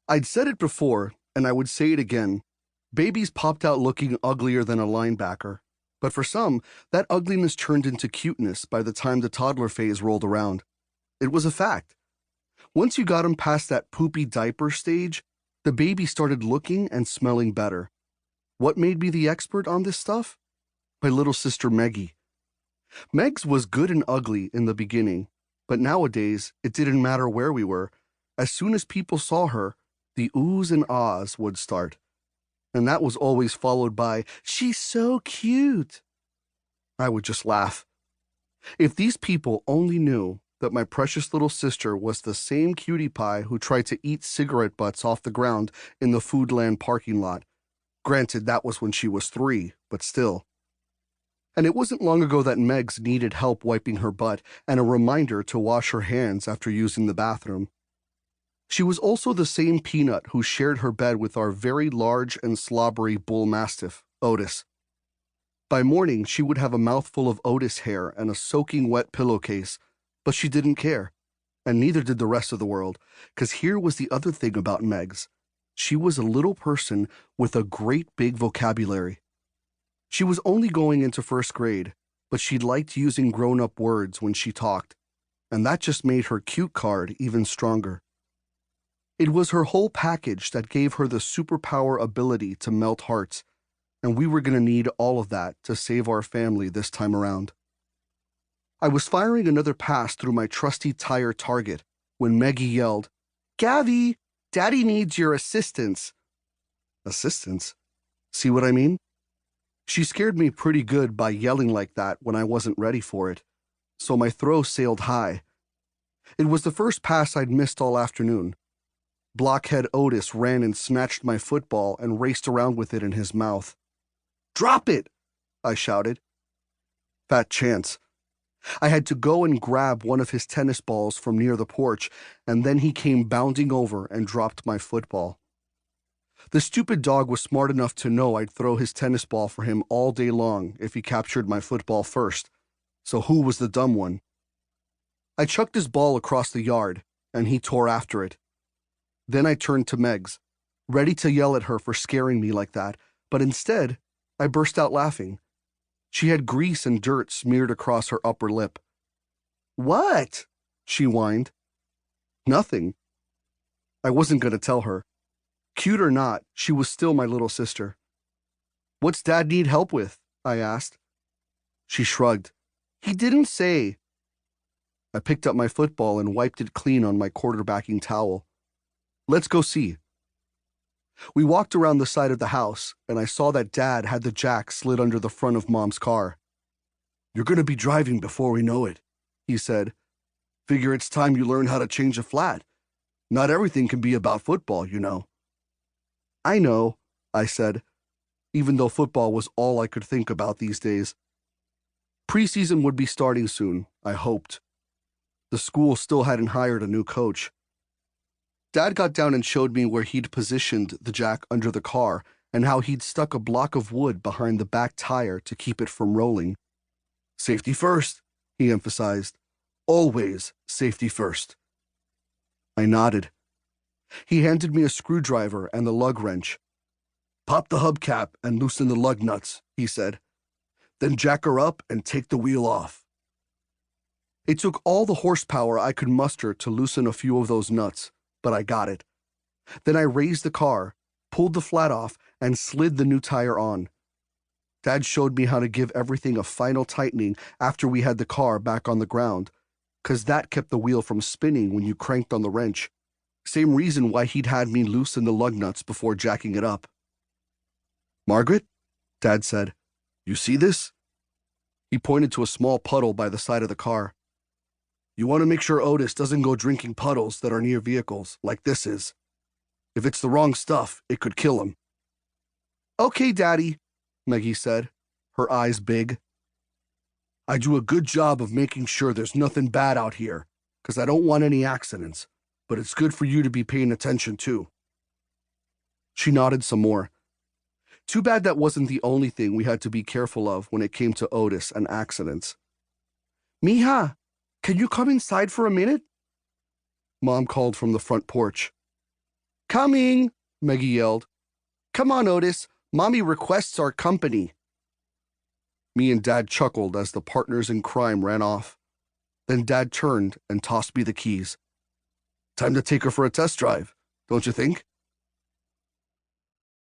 I'd said it before, and I would say it again. Babies popped out looking uglier than a linebacker. But for some, that ugliness turned into cuteness by the time the toddler phase rolled around. It was a fact. Once you got them past that poopy diaper stage, the baby started looking and smelling better. What made me the expert on this stuff? My little sister Meggie. Megs was good and ugly in the beginning, but nowadays it didn't matter where we were. As soon as people saw her, the oohs and ahs would start. And that was always followed by, "She's so cute." I would just laugh. If these people only knew that my precious little sister was the same cutie pie who tried to eat cigarette butts off the ground in the Foodland parking lot. Granted, that was when she was 3, but still. And it wasn't long ago that Megs needed help wiping her butt and a reminder to wash her hands after using the bathroom. She was also the same peanut who shared her bed with our very large and slobbery bull mastiff, Otis. By morning, she would have a mouthful of Otis hair and a soaking wet pillowcase, but she didn't care, and neither did the rest of the world, because here was the other thing about Megs. She was a little person with a great big vocabulary. She was only going into first grade, but she liked using grown-up words when she talked, and that just made her cute card even stronger. It was her whole package that gave her the superpower ability to melt hearts, and we were going to need all of that to save our family this time around. I was firing another pass through my trusty tire target when Meggie yelled, "Gavi, Daddy needs your assistance." Assistance? See what I mean? She scared me pretty good by yelling like that when I wasn't ready for it, so my throw sailed high. It was the first pass I'd missed all afternoon. Blockhead Otis ran and snatched my football and raced around with it in his mouth. "Drop it!" I shouted. Fat chance. I had to go and grab one of his tennis balls from near the porch, and then he came bounding over and dropped my football. The stupid dog was smart enough to know I'd throw his tennis ball for him all day long if he captured my football first, so who was the dumb one? I chucked his ball across the yard, and he tore after it. Then I turned to Megs, ready to yell at her for scaring me like that, but instead, I burst out laughing. She had grease and dirt smeared across her upper lip. "What?" she whined. "Nothing." I wasn't going to tell her. Cute or not, she was still my little sister. "What's Dad need help with?" I asked. She shrugged. "He didn't say." I picked up my football and wiped it clean on my quarterbacking towel. "Let's go see." We walked around the side of the house, and I saw that Dad had the jack slid under the front of Mom's car. "You're going to be driving before we know it," he said. "Figure it's time you learn how to change a flat. Not everything can be about football, you know." "I know," I said, even though football was all I could think about these days. Preseason would be starting soon, I hoped. The school still hadn't hired a new coach. Dad got down and showed me where he'd positioned the jack under the car and how he'd stuck a block of wood behind the back tire to keep it from rolling. "Safety first," he emphasized. "Always safety first." I nodded. He handed me a screwdriver and the lug wrench. "Pop the hubcap and loosen the lug nuts," he said. "Then jack her up and take the wheel off." It took all the horsepower I could muster to loosen a few of those nuts, but I got it. Then I raised the car, pulled the flat off, and slid the new tire on. Dad showed me how to give everything a final tightening after we had the car back on the ground, 'cause that kept the wheel from spinning when you cranked on the wrench. Same reason why he'd had me loosen the lug nuts before jacking it up. "Margaret," Dad said, "you see this?" He pointed to a small puddle by the side of the car. "You want to make sure Otis doesn't go drinking puddles that are near vehicles, like this is. If it's the wrong stuff, it could kill him." "Okay, Daddy," Meggie said, her eyes big. "I do a good job of making sure there's nothing bad out here, 'cause I don't want any accidents, but it's good for you to be paying attention too." She nodded some more. Too bad that wasn't the only thing we had to be careful of when it came to Otis and accidents. "Mija, can you come inside for a minute?" Mom called from the front porch. Coming, Maggie yelled. Come on, Otis. Mommy requests our company. Me and Dad chuckled as the partners in crime ran off. Then Dad turned and tossed me the keys. Time to take her for a test drive, don't you think?